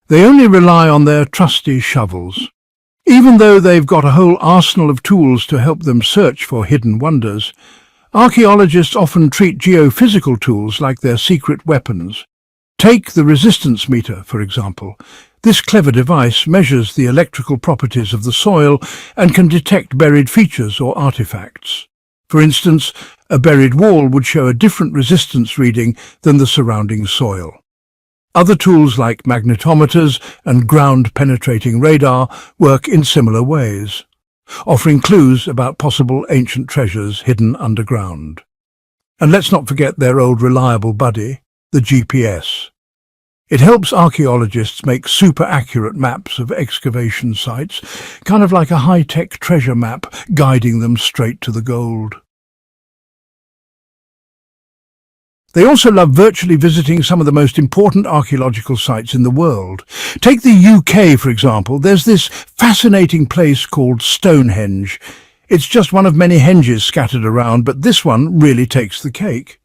They only rely on their trusty shovels. Even though they've got a whole arsenal of tools to help them search for hidden wonders, archaeologists often treat geophysical tools like their secret weapons. Take the resistance meter, for example. This clever device measures the electrical properties of the soil and can detect buried features or artifacts. For instance, a buried wall would show a different resistance reading than the surrounding soil. Other tools like magnetometers and ground-penetrating radar work in similar ways, offering clues about possible ancient treasures hidden underground. And let's not forget their old reliable buddy, the GPS. It helps archaeologists make super-accurate maps of excavation sites, kind of like a high-tech treasure map guiding them straight to the gold. They also love virtually visiting some of the most important archaeological sites in the world. Take the UK, for example. There's this fascinating place called Stonehenge. It's just one of many henges scattered around, but this one really takes the cake.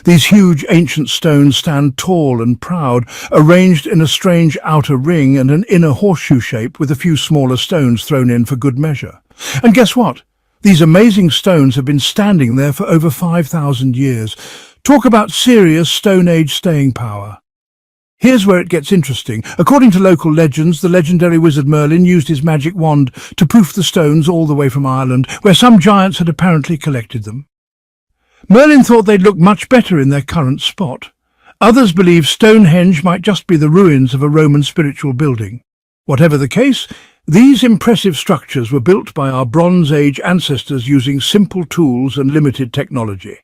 These huge ancient stones stand tall and proud, arranged in a strange outer ring and an inner horseshoe shape with a few smaller stones thrown in for good measure. And guess what? These amazing stones have been standing there for over 5,000 years. Talk about serious Stone Age staying power. Here's where it gets interesting. According to local legends, the legendary wizard Merlin used his magic wand to proof the stones all the way from Ireland, where some giants had apparently collected them. Merlin thought they'd look much better in their current spot. Others believe Stonehenge might just be the ruins of a Roman spiritual building. Whatever the case, these impressive structures were built by our Bronze Age ancestors using simple tools and limited technology.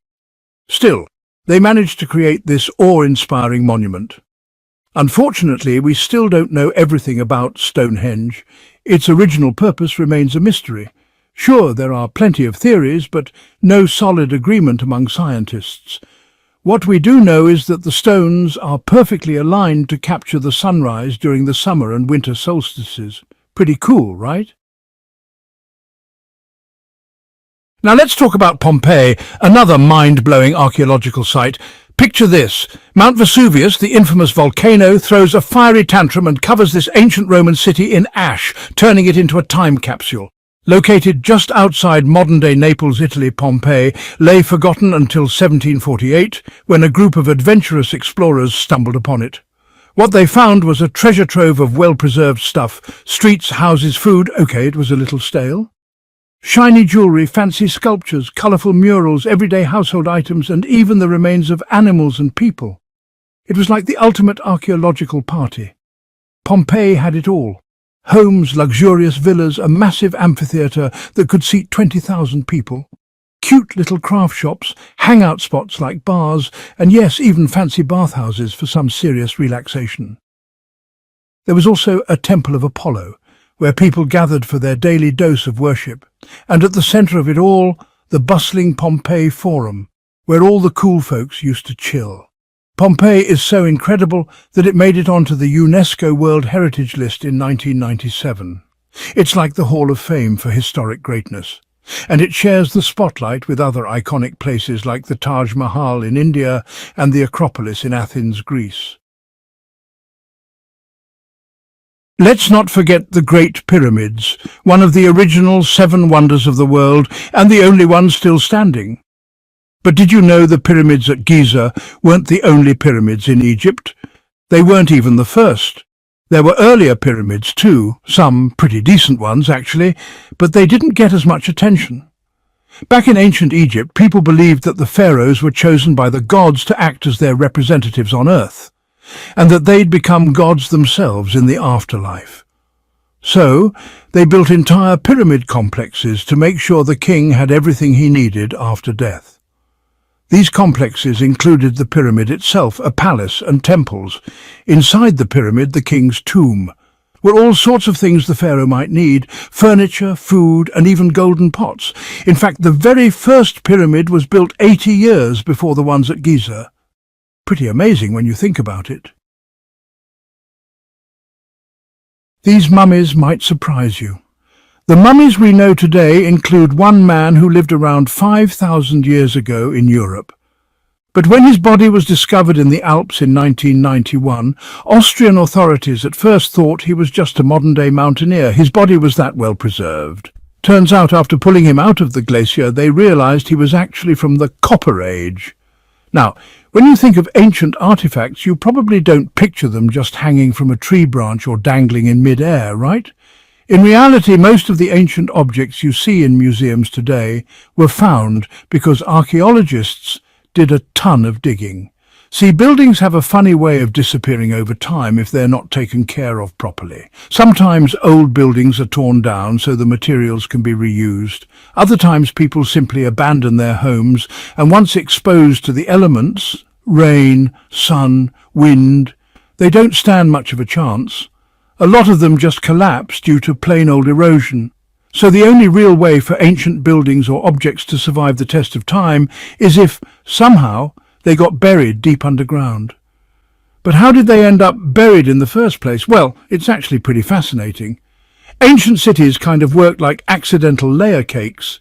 Still, they managed to create this awe-inspiring monument. Unfortunately, we still don't know everything about Stonehenge. Its original purpose remains a mystery. Sure, there are plenty of theories, but no solid agreement among scientists. What we do know is that the stones are perfectly aligned to capture the sunrise during the summer and winter solstices. Pretty cool, right? Now let's talk about Pompeii, another mind-blowing archaeological site. Picture this. Mount Vesuvius, the infamous volcano, throws a fiery tantrum and covers this ancient Roman city in ash, turning it into a time capsule. Located just outside modern-day Naples, Italy, Pompeii lay forgotten until 1748, when a group of adventurous explorers stumbled upon it. What they found was a treasure trove of well-preserved stuff. Streets, houses, food. Okay, it was a little stale. Shiny jewellery, fancy sculptures, colourful murals, everyday household items, and even the remains of animals and people. It was like the ultimate archaeological party. Pompeii had it all. Homes, luxurious villas, a massive amphitheatre that could seat 20,000 people. Cute little craft shops, hangout spots like bars, and yes, even fancy bathhouses for some serious relaxation. There was also a temple of Apollo, where people gathered for their daily dose of worship, and at the centre of it all, the bustling Pompeii Forum, where all the cool folks used to chill. Pompeii is so incredible that it made it onto the UNESCO World Heritage List in 1997. It's like the Hall of Fame for historic greatness, and it shares the spotlight with other iconic places like the Taj Mahal in India and the Acropolis in Athens, Greece. Let's not forget the Great Pyramids, one of the original 7 wonders of the world and the only one still standing. But did you know the pyramids at Giza weren't the only pyramids in Egypt? They weren't even the first. There were earlier pyramids too, some pretty decent ones actually, but they didn't get as much attention. Back in ancient Egypt, people believed that the pharaohs were chosen by the gods to act as their representatives on earth, and that they'd become gods themselves in the afterlife. So, they built entire pyramid complexes to make sure the king had everything he needed after death. These complexes included the pyramid itself, a palace, and temples. Inside the pyramid, the king's tomb, were all sorts of things the pharaoh might need: furniture, food, and even golden pots. In fact, the very first pyramid was built 80 years before the ones at Giza. Pretty amazing when you think about it. These mummies might surprise you. The mummies we know today include one man who lived around 5,000 years ago in Europe. But when his body was discovered in the Alps in 1991, Austrian authorities at first thought he was just a modern-day mountaineer. His body was that well preserved. Turns out after pulling him out of the glacier, they realized he was actually from the Copper Age. Now, when you think of ancient artifacts, you probably don't picture them just hanging from a tree branch or dangling in mid-air, right? In reality, most of the ancient objects you see in museums today were found because archaeologists did a ton of digging. See, buildings have a funny way of disappearing over time if they're not taken care of properly. Sometimes old buildings are torn down so the materials can be reused. Other times people simply abandon their homes, and once exposed to the elements, rain, sun, wind, they don't stand much of a chance. A lot of them just collapse due to plain old erosion. So the only real way for ancient buildings or objects to survive the test of time is if, somehow, they got buried deep underground. But how did they end up buried in the first place? Well, it's actually pretty fascinating. Ancient cities kind of worked like accidental layer cakes.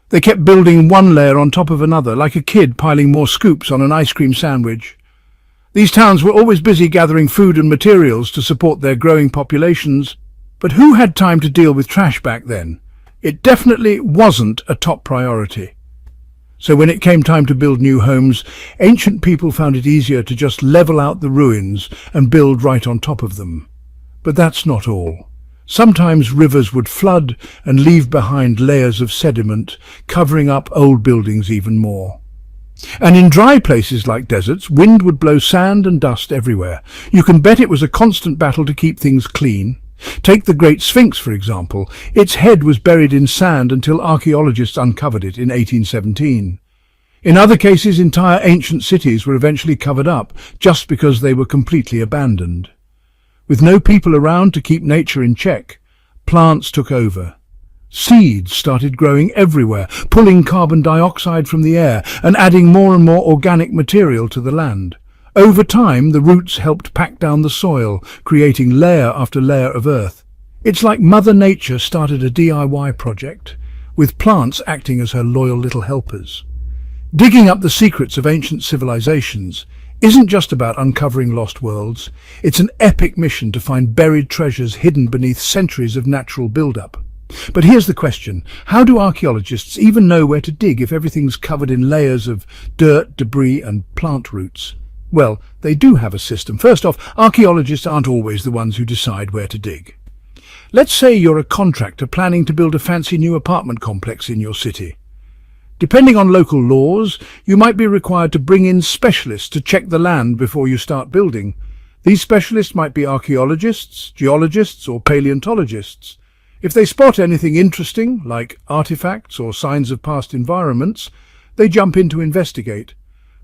They kept building one layer on top of another, like a kid piling more scoops on an ice cream sandwich. These towns were always busy gathering food and materials to support their growing populations. But who had time to deal with trash back then? It definitely wasn't a top priority. So when it came time to build new homes, ancient people found it easier to just level out the ruins and build right on top of them. But that's not all. Sometimes rivers would flood and leave behind layers of sediment, covering up old buildings even more. And in dry places like deserts, wind would blow sand and dust everywhere. You can bet it was a constant battle to keep things clean. Take the Great Sphinx, for example. Its head was buried in sand until archaeologists uncovered it in 1817. In other cases, entire ancient cities were eventually covered up just because they were completely abandoned. With no people around to keep nature in check, plants took over. Seeds started growing everywhere, pulling carbon dioxide from the air and adding more and more organic material to the land. Over time, the roots helped pack down the soil, creating layer after layer of earth. It's like Mother Nature started a DIY project, with plants acting as her loyal little helpers. Digging up the secrets of ancient civilizations isn't just about uncovering lost worlds. It's an epic mission to find buried treasures hidden beneath centuries of natural build-up. But here's the question. How do archaeologists even know where to dig if everything's covered in layers of dirt, debris and plant roots? Well, they do have a system. First off, archaeologists aren't always the ones who decide where to dig. Let's say you're a contractor planning to build a fancy new apartment complex in your city. Depending on local laws, you might be required to bring in specialists to check the land before you start building. These specialists might be archaeologists, geologists or paleontologists. If they spot anything interesting, like artifacts or signs of past environments, they jump in to investigate.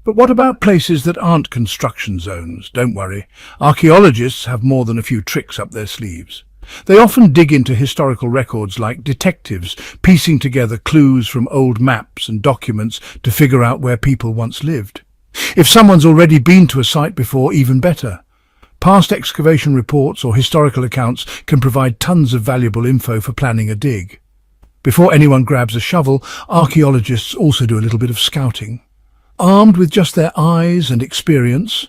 But what about places that aren't construction zones? Don't worry, archaeologists have more than a few tricks up their sleeves. They often dig into historical records like detectives, piecing together clues from old maps and documents to figure out where people once lived. If someone's already been to a site before, even better. Past excavation reports or historical accounts can provide tons of valuable info for planning a dig. Before anyone grabs a shovel, archaeologists also do a little bit of scouting. Armed with just their eyes and experience,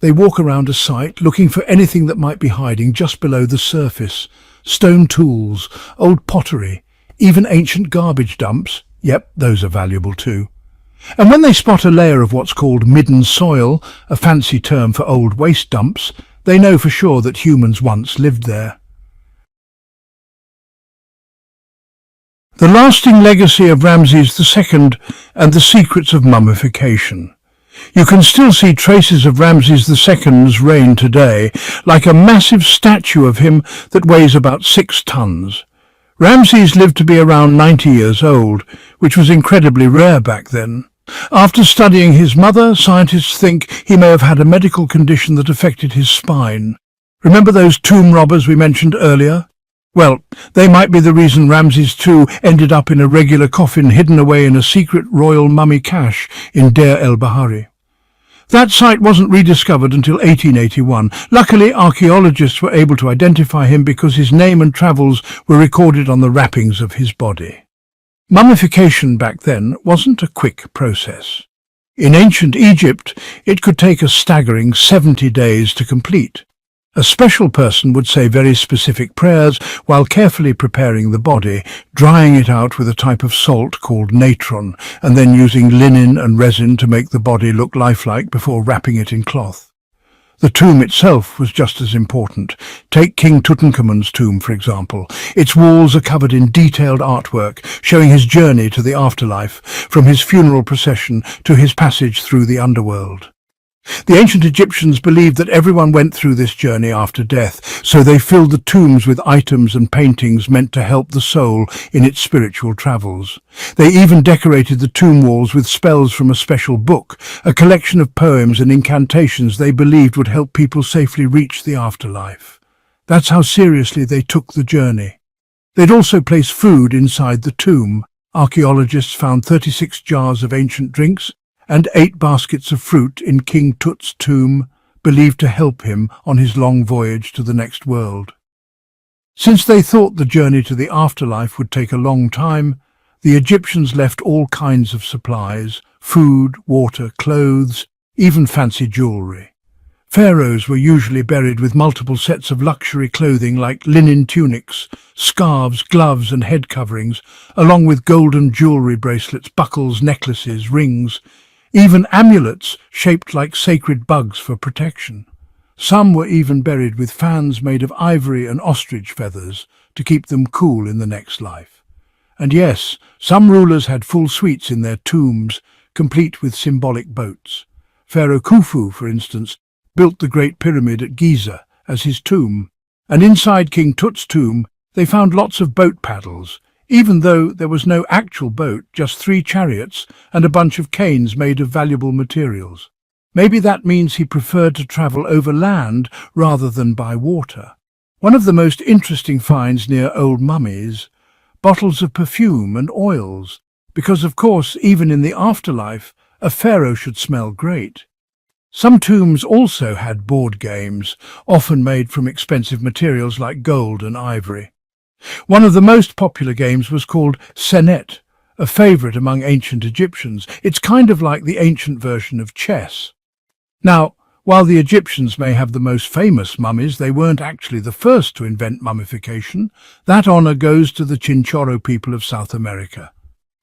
they walk around a site looking for anything that might be hiding just below the surface. Stone tools, old pottery, even ancient garbage dumps. Yep, those are valuable too. And when they spot a layer of what's called midden soil, a fancy term for old waste dumps, they know for sure that humans once lived there. The lasting legacy of Ramses II and the secrets of mummification. You can still see traces of Ramses II's reign today, like a massive statue of him that weighs about 6 tons. Ramses lived to be around 90 years old, which was incredibly rare back then. After studying his mother, scientists think he may have had a medical condition that affected his spine. Remember those tomb robbers we mentioned earlier? Well, they might be the reason Ramses II ended up in a regular coffin hidden away in a secret royal mummy cache in Deir el-Bahari. That site wasn't rediscovered until 1881. Luckily, archaeologists were able to identify him because his name and travels were recorded on the wrappings of his body. Mummification back then wasn't a quick process. In ancient Egypt, it could take a staggering 70 days to complete. A special person would say very specific prayers while carefully preparing the body, drying it out with a type of salt called natron, and then using linen and resin to make the body look lifelike before wrapping it in cloth. The tomb itself was just as important. Take King Tutankhamun's tomb, for example. Its walls are covered in detailed artwork, showing his journey to the afterlife, from his funeral procession to his passage through the underworld. The ancient Egyptians believed that everyone went through this journey after death, so they filled the tombs with items and paintings meant to help the soul in its spiritual travels. They even decorated the tomb walls with spells from a special book, a collection of poems and incantations they believed would help people safely reach the afterlife. That's how seriously they took the journey. They'd also place food inside the tomb. Archaeologists found 36 jars of ancient drinks and 8 baskets of fruit in King Tut's tomb, believed to help him on his long voyage to the next world. Since they thought the journey to the afterlife would take a long time, the Egyptians left all kinds of supplies: food, water, clothes, even fancy jewelry. Pharaohs were usually buried with multiple sets of luxury clothing like linen tunics, scarves, gloves and head coverings, along with golden jewelry bracelets, buckles, necklaces, rings, even amulets shaped like sacred bugs for protection. Some were even buried with fans made of ivory and ostrich feathers to keep them cool in the next life. And yes, some rulers had full suites in their tombs, complete with symbolic boats. Pharaoh Khufu, for instance, built the Great Pyramid at Giza as his tomb, and inside King Tut's tomb they found lots of boat paddles, even though there was no actual boat, just 3 chariots and a bunch of canes made of valuable materials. Maybe that means he preferred to travel over land rather than by water. One of the most interesting finds near old mummies: bottles of perfume and oils, because of course, even in the afterlife, a pharaoh should smell great. Some tombs also had board games, often made from expensive materials like gold and ivory. One of the most popular games was called Senet, a favorite among ancient Egyptians. It's kind of like the ancient version of chess. Now, while the Egyptians may have the most famous mummies, they weren't actually the first to invent mummification. That honor goes to the Chinchorro people of South America.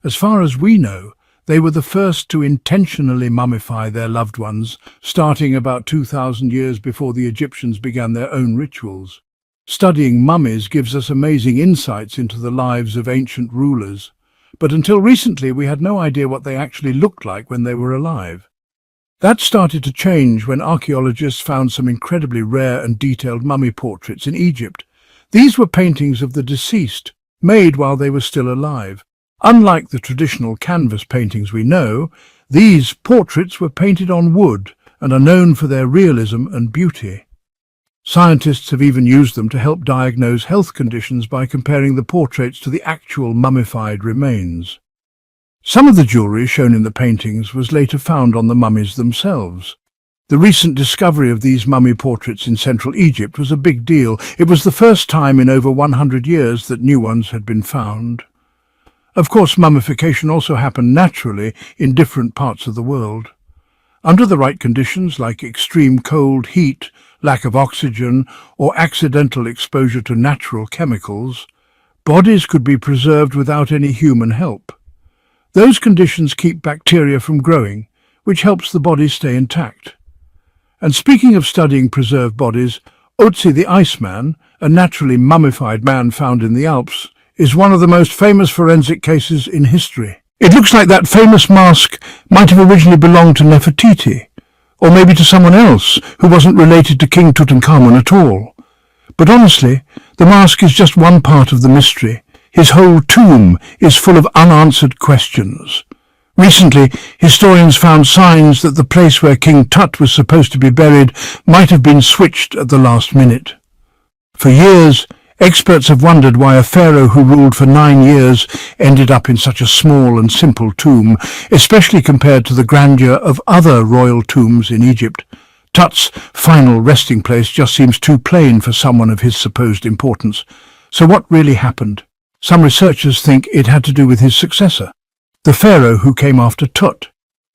As far as we know, they were the first to intentionally mummify their loved ones, starting about 2,000 years before the Egyptians began their own rituals. Studying mummies gives us amazing insights into the lives of ancient rulers, but until recently we had no idea what they actually looked like when they were alive. That started to change when archaeologists found some incredibly rare and detailed mummy portraits in Egypt. These were paintings of the deceased, made while they were still alive. Unlike the traditional canvas paintings we know, these portraits were painted on wood and are known for their realism and beauty. Scientists have even used them to help diagnose health conditions by comparing the portraits to the actual mummified remains. Some of the jewellery shown in the paintings was later found on the mummies themselves. The recent discovery of these mummy portraits in central Egypt was a big deal. It was the first time in over 100 years that new ones had been found. Of course, mummification also happened naturally in different parts of the world. Under the right conditions, like extreme cold, heat, lack of oxygen, or accidental exposure to natural chemicals, bodies could be preserved without any human help. Those conditions keep bacteria from growing, which helps the body stay intact. And speaking of studying preserved bodies, Otzi the Iceman, a naturally mummified man found in the Alps, is one of the most famous forensic cases in history. It looks like that famous mask might have originally belonged to Nefertiti, or maybe to someone else who wasn't related to King Tutankhamun at all. But honestly, the mask is just one part of the mystery. His whole tomb is full of unanswered questions. Recently, historians found signs that the place where King Tut was supposed to be buried might have been switched at the last minute. For years, experts have wondered why a pharaoh who ruled for 9 years ended up in such a small and simple tomb, especially compared to the grandeur of other royal tombs in Egypt. Tut's final resting place just seems too plain for someone of his supposed importance. So what really happened? Some researchers think it had to do with his successor, the pharaoh who came after Tut.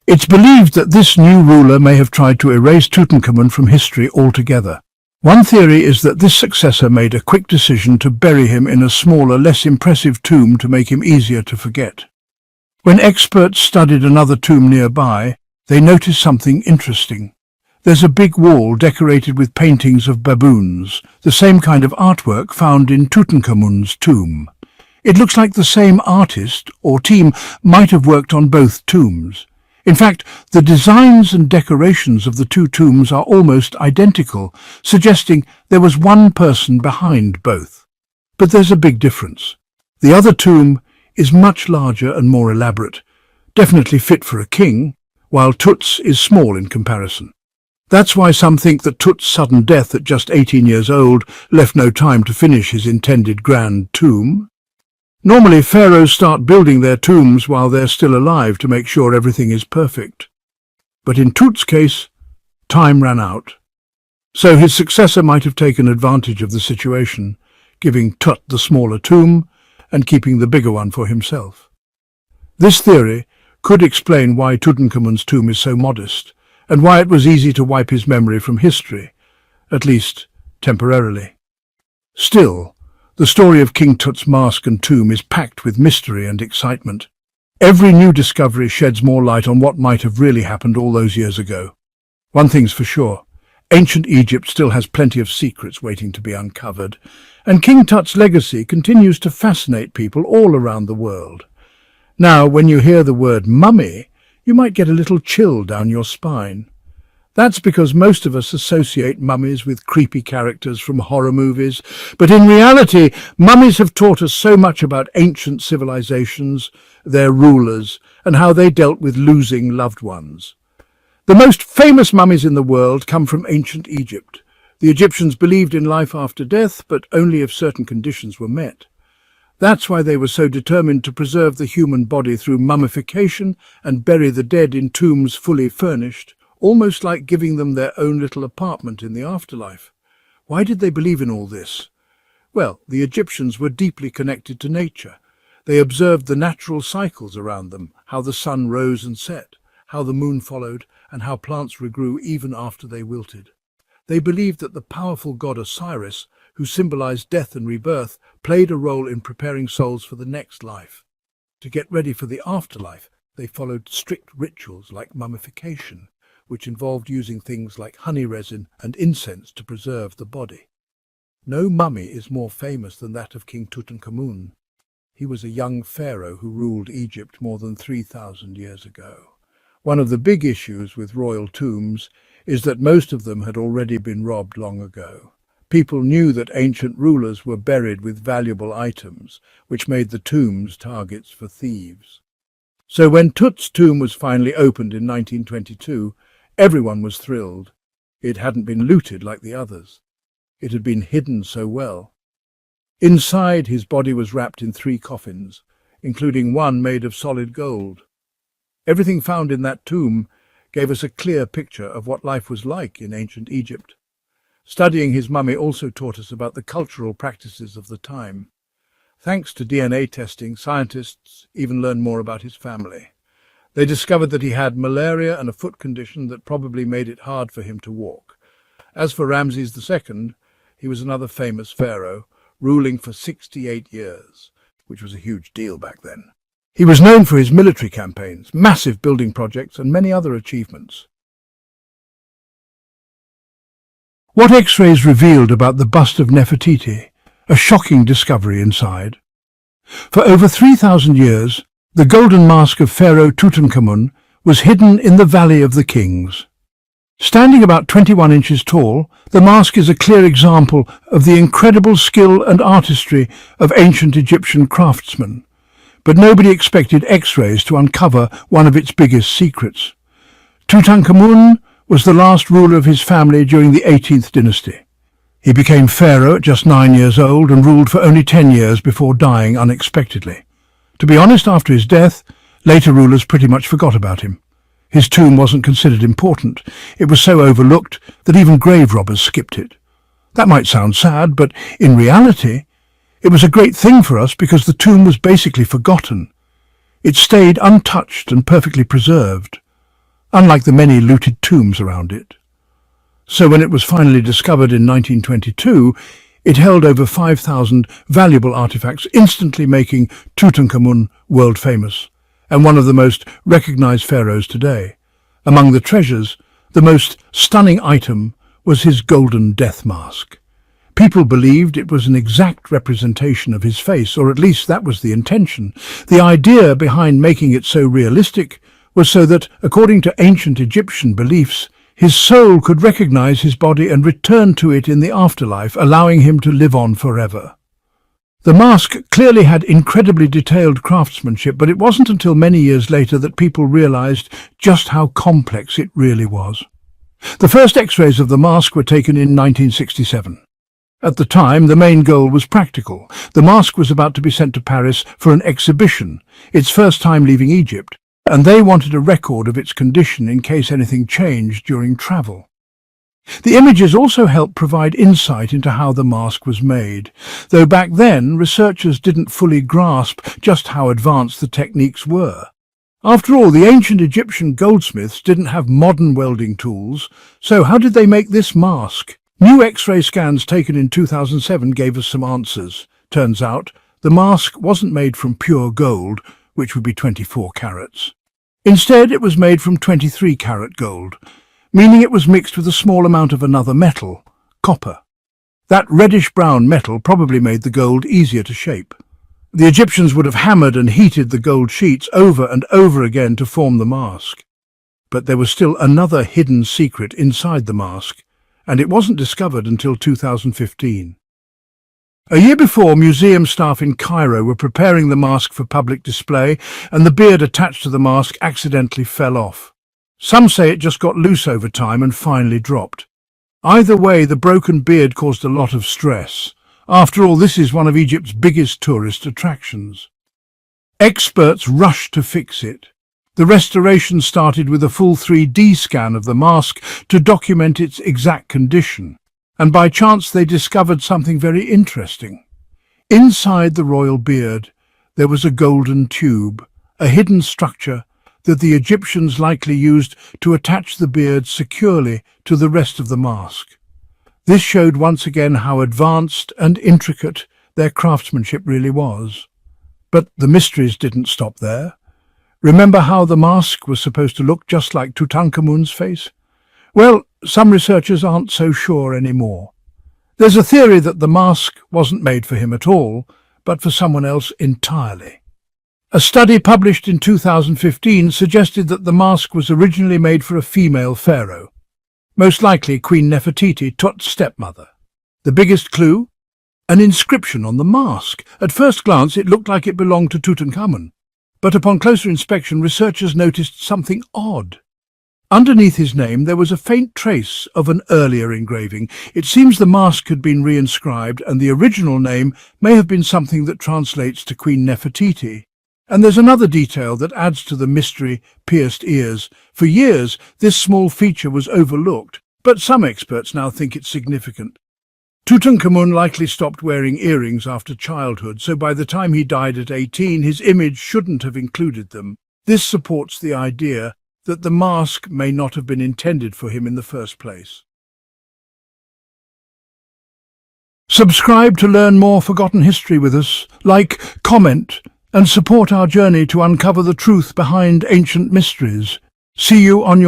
It's believed that this new ruler may have tried to erase Tutankhamun from history altogether. One theory is that this successor made a quick decision to bury him in a smaller, less impressive tomb to make him easier to forget. When experts studied another tomb nearby, they noticed something interesting. There's a big wall decorated with paintings of baboons, the same kind of artwork found in Tutankhamun's tomb. It looks like the same artist or team might have worked on both tombs. In fact, the designs and decorations of the two tombs are almost identical, suggesting there was one person behind both. But there's a big difference. The other tomb is much larger and more elaborate, definitely fit for a king, while Tut's is small in comparison. That's why some think that Tut's sudden death at just 18 years old left no time to finish his intended grand tomb. Normally, pharaohs start building their tombs while they're still alive to make sure everything is perfect. But in Tut's case, time ran out. So his successor might have taken advantage of the situation, giving Tut the smaller tomb and keeping the bigger one for himself. This theory could explain why Tutankhamun's tomb is so modest, and why it was easy to wipe his memory from history, at least temporarily. Still, the story of King Tut's mask and tomb is packed with mystery and excitement. Every new discovery sheds more light on what might have really happened all those years ago. One thing's for sure, ancient Egypt still has plenty of secrets waiting to be uncovered, and King Tut's legacy continues to fascinate people all around the world. Now, when you hear the word mummy, you might get a little chill down your spine. That's because most of us associate mummies with creepy characters from horror movies, but in reality, mummies have taught us so much about ancient civilizations, their rulers, and how they dealt with losing loved ones. The most famous mummies in the world come from ancient Egypt. The Egyptians believed in life after death, but only if certain conditions were met. That's why they were so determined to preserve the human body through mummification and bury the dead in tombs fully furnished, almost like giving them their own little apartment in the afterlife. Why did they believe in all this? Well, the Egyptians were deeply connected to nature. They observed the natural cycles around them, how the sun rose and set, how the moon followed, and how plants regrew even after they wilted. They believed that the powerful god Osiris, who symbolized death and rebirth, played a role in preparing souls for the next life. To get ready for the afterlife, they followed strict rituals like mummification, which involved using things like honey resin and incense to preserve the body. No mummy is more famous than that of King Tutankhamun. He was a young pharaoh who ruled Egypt more than 3,000 years ago. One of the big issues with royal tombs is that most of them had already been robbed long ago. People knew that ancient rulers were buried with valuable items, which made the tombs targets for thieves. So when Tut's tomb was finally opened in 1922, everyone was thrilled. It hadn't been looted like the others. It had been hidden so well. Inside, his body was wrapped in 3 coffins, including one made of solid gold. Everything found in that tomb gave us a clear picture of what life was like in ancient Egypt. Studying his mummy also taught us about the cultural practices of the time. Thanks to DNA testing, scientists even learned more about his family. They discovered that he had malaria and a foot condition that probably made it hard for him to walk. As for Ramses II, he was another famous pharaoh, ruling for 68 years, which was a huge deal back then. He was known for his military campaigns, massive building projects, and many other achievements. What X-rays revealed about the bust of Nefertiti? A shocking discovery inside. For over 3,000 years, the golden mask of Pharaoh Tutankhamun was hidden in the Valley of the Kings. Standing about 21 inches tall, the mask is a clear example of the incredible skill and artistry of ancient Egyptian craftsmen. But nobody expected X-rays to uncover one of its biggest secrets. Tutankhamun was the last ruler of his family during the 18th dynasty. He became pharaoh at just 9 years old and ruled for only 10 years before dying unexpectedly. To be honest, after his death, later rulers pretty much forgot about him. His tomb wasn't considered important. It was so overlooked that even grave robbers skipped it. That might sound sad, but in reality, it was a great thing for us because the tomb was basically forgotten. It stayed untouched and perfectly preserved. unlike the many looted tombs around it. So when it was finally discovered in 1922, it held over 5,000 valuable artifacts, instantly making Tutankhamun world famous, and one of the most recognized pharaohs today. Among the treasures, the most stunning item was his golden death mask. People believed it was an exact representation of his face, or at least that was the intention. The idea behind making it so realistic was so that, according to ancient Egyptian beliefs, his soul could recognize his body and return to it in the afterlife, allowing him to live on forever. The mask clearly had incredibly detailed craftsmanship, but it wasn't until many years later that people realized just how complex it really was. The first X-rays of the mask were taken in 1967. At the time, the main goal was practical. The mask was about to be sent to Paris for an exhibition, its first time leaving Egypt, and they wanted a record of its condition in case anything changed during travel. The images also helped provide insight into how the mask was made, though back then researchers didn't fully grasp just how advanced the techniques were. After all, the ancient Egyptian goldsmiths didn't have modern welding tools, so how did they make this mask? New X-ray scans taken in 2007 gave us some answers. Turns out, the mask wasn't made from pure gold, which would be 24 carats. Instead, it was made from 23-carat gold, meaning it was mixed with a small amount of another metal, copper. That reddish-brown metal probably made the gold easier to shape. The Egyptians would have hammered and heated the gold sheets over and over again to form the mask. But there was still another hidden secret inside the mask, and it wasn't discovered until 2015. A year before, museum staff in Cairo were preparing the mask for public display, and the beard attached to the mask accidentally fell off. Some say it just got loose over time and finally dropped. Either way, the broken beard caused a lot of stress. After all, this is one of Egypt's biggest tourist attractions. Experts rushed to fix it. The restoration started with a full 3D scan of the mask to document its exact condition. And by chance they discovered something very interesting. Inside the royal beard, there was a golden tube, a hidden structure that the Egyptians likely used to attach the beard securely to the rest of the mask. This showed once again how advanced and intricate their craftsmanship really was. But the mysteries didn't stop there. Remember how the mask was supposed to look just like Tutankhamun's face? Well, some researchers aren't so sure anymore. There's a theory that the mask wasn't made for him at all, but for someone else entirely. A study published in 2015 suggested that the mask was originally made for a female pharaoh, most likely Queen Nefertiti, Tut's stepmother. The biggest clue? An inscription on the mask. At first glance, it looked like it belonged to Tutankhamun, but upon closer inspection, researchers noticed something odd. Underneath his name there was a faint trace of an earlier engraving. It seems the mask had been reinscribed, and the original name may have been something that translates to Queen Nefertiti. And there's another detail that adds to the mystery: pierced ears. For years this small feature was overlooked, but some experts now think it's significant. Tutankhamun likely stopped wearing earrings after childhood, so by the time he died at 18 his image shouldn't have included them. This supports the idea that the mask may not have been intended for him in the first place. Subscribe to learn more forgotten history with us. Like, comment, and support our journey to uncover the truth behind ancient mysteries. See you on your